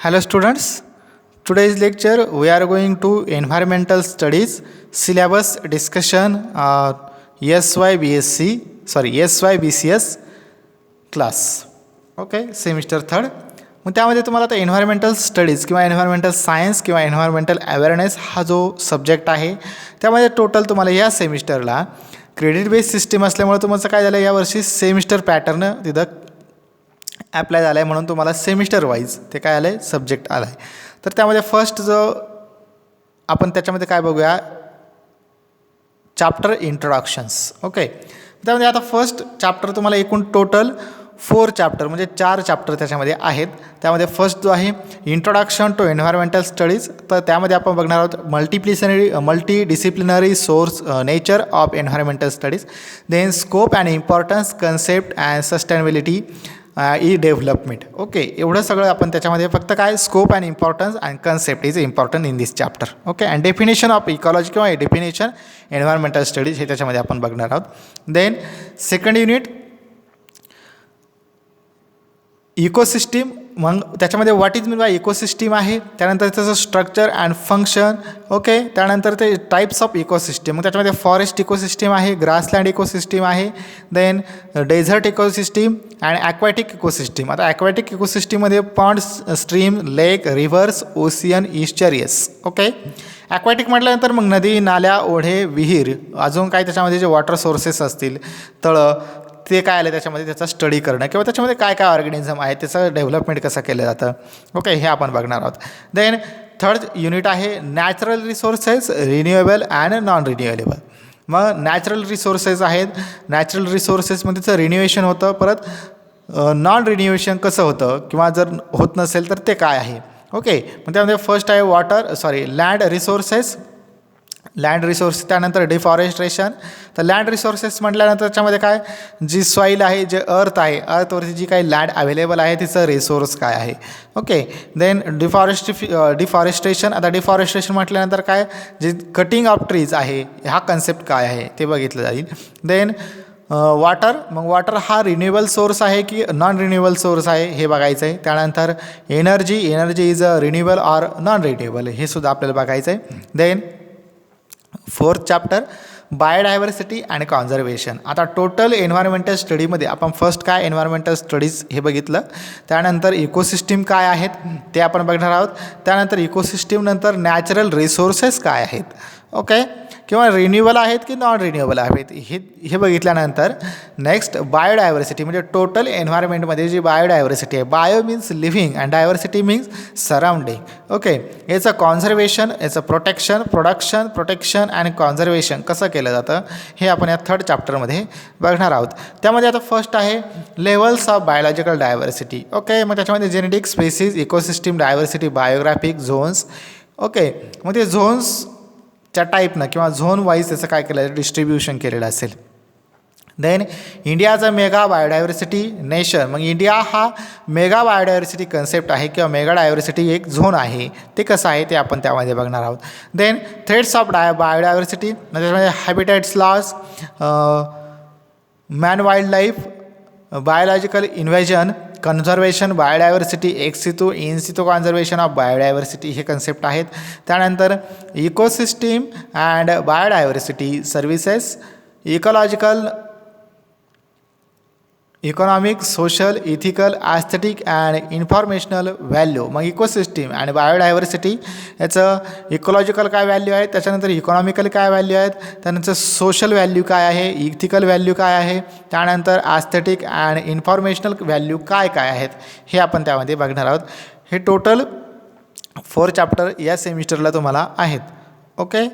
Hello students, today's lecture we are going to environmental studies syllabus discussion SYBCS class. Okay semester third. मग त्यामध्ये तुम्हाला आता environmental studies किंवा environmental science किंवा environmental awareness हा जो सब्जेक्ट आहे त्यामध्ये टोटल तुम्हाला या सेमिस्टरला क्रेडिट बेस्ड सिस्टीम असल्यामुळे तुमचं काय झालं यावर्षी सेमिस्टर पॅटर्न तिथं ॲप्लाय झाला आहे म्हणून तुम्हाला सेमिस्टर वाईज ते काय आलं आहे सब्जेक्ट आला आहे. तर त्यामध्ये फर्स्ट जो आपण त्याच्यामध्ये काय बघूया चॅप्टर इंट्रोडक्शन्स. ओके त्यामध्ये आता फर्स्ट चॅप्टर तुम्हाला एकूण टोटल 4 चॅप्टर म्हणजे 4 चॅप्टर त्याच्यामध्ये आहेत. त्यामध्ये फर्स्ट जो आहे इंट्रोडक्शन टू एन्व्हायरमेंटल स्टडीज, तर त्यामध्ये आपण बघणार आहोत multidisciplinary source nature of environmental studies, then scope and importance concept and sustainability ई डेव्हलपमेंट. ओके एवढं सगळं आपण त्याच्यामध्ये फक्त काय scope and importance and concept is important in this chapter. Okay and definition of ecology किंवा डेफिनेशन एन्व्हायरमेंटल स्टडीज हे त्याच्यामध्ये आपण बघणार आहोत. देन सेकंड युनिट इकोसिस्टीम, मग त्याच्यामध्ये what is mean by ecosystem आहे, त्यानंतर त्याचं स्ट्रक्चर अँड फंक्शन. ओके त्यानंतर ते टाईप्स ऑफ इकोसिस्टीम, मग त्याच्यामध्ये फॉरेस्ट इकोसिस्टीम आहे, ग्रासलँड इकोसिस्टीम आहे, then desert ecosystem and aquatic ecosystem. आता ॲक्वॅटिक इकोसिस्टीममध्ये ponds, stream, lake, rivers, ocean, estuaries. Okay aquatic म्हटल्यानंतर मग नदी, नाल्या, ओढे, विहीर, अजून काय त्याच्यामध्ये जे वॉटर सोर्सेस असतील, तळं, ते काय आलं त्याच्यामध्ये त्याचा स्टडी करणं किंवा त्याच्यामध्ये काय काय ऑर्गॅनिझम आहे त्याचं डेव्हलपमेंट कसं केलं जातं. ओके हे आपण बघणार आहोत. देन थर्ड युनिट आहे natural resources, renewable and non renewable. मग नॅचरल रिसोर्सेस आहेत, नॅचरल रिसोर्सेसमध्ये त्याचं रिन्युएशन होतं, परत नॉन रिन्युएशन कसं होतं किंवा जर होत नसेल तर ते काय आहे. ओके मग त्यामध्ये फर्स्ट आहे लँड रिसोर्सेस, लँड रिसोर्स, त्यानंतर डिफॉरेस्ट्रेशन. तर लँड रिसोर्सेस म्हटल्यानंतर त्याच्यामध्ये काय जी सॉईल आहे, जे अर्थ आहे, अर्थवरती जी काही लँड अवेलेबल आहे तिचं रिसोर्स काय आहे. Okay then deforestation. आता डिफॉरेस्ट्रेशन म्हटल्यानंतर काय जे कटिंग ऑफ ट्रीज आहे हा कन्सेप्ट काय आहे ते बघितलं जाईल. देन वॉटर, मग वॉटर हा रिन्युएबल सोर्स आहे की नॉन रिन्युएबल सोर्स आहे हे बघायचं आहे. त्यानंतर energy is a renewable or non renewable हे सुद्धा आपल्याला बघायचं आहे. Then fourth chapter biodiversity and conservation. आता टोटल एन्व्हायरमेंटल स्टडीमध्ये आपण फर्स्ट काय एन्व्हायरमेंटल स्टडीज हे बघितलं, त्यानंतर इकोसिस्टीम काय आहेत ते आपण बघणार आहोत, त्यानंतर इकोसिस्टीम नंतर नॅचरल रिसोर्सेस काय आहेत. ओके किंवा रिन्युएबल आहेत की नॉन रिन्युएबल आहेत हे बघितल्यानंतर नेक्स्ट बायोडायव्हर्सिटी म्हणजे टोटल एन्व्हायरमेंटमध्ये जी बायोडायव्हर्सिटी आहे, bio means living and diversity means surrounding. Okay याचं कॉन्झर्वेशन, याचं प्रोटेक्शन अँड कॉन्झर्वेशन कसं केलं जातं हे आपण या थर्ड चॅप्टरमध्ये बघणार आहोत. त्यामध्ये आता फर्स्ट आहे levels of biological diversity. Okay मग त्याच्यामध्ये genetic, species, ecosystem diversity, biographic, zones. Okay मग ते झोन्सच्या टाईपनं किंवा झोन वाईज त्याचं काय केलं आहे डिस्ट्रीब्युशन केलेलं असेल. देन इंडियाचा मेगा बायोडायव्हर्सिटी नेशन, मग इंडिया हा मेगा बायोडायव्हर्सिटी कन्सेप्ट आहे किंवा मेगा डायव्हर्सिटी एक झोन आहे, ते कसं आहे ते आपण त्यामध्ये बघणार आहोत. देन थ्रेड्स ऑफ बायोडायव्हर्सिटी म्हणजे त्याच्यामध्ये habitats loss, man wildlife, biological invasion, conservation, biodiversity, ex situ in situ conservation of biodiversity हे कन्सेप्ट आहेत. त्यानंतर ecosystem and biodiversity services, economic, social, ethical, aesthetic and informational value. मग इकोसिस्टीम आणि biodiversity याचं ecological काय value आहे, त्याच्यानंतर इकॉनॉमिकल काय व्हॅल्यू आहेत, त्यानंतर सोशल व्हॅल्यू काय आहे, इथिकल व्हॅल्यू काय आहे, त्यानंतर ॲस्थेटिक अँड इन्फॉर्मेशनल व्हॅल्यू काय काय आहेत हे आपण त्यामध्ये बघणार आहोत. हे टोटल 4 चॅप्टर या सेमिस्टरला तुम्हाला आहेत. ओके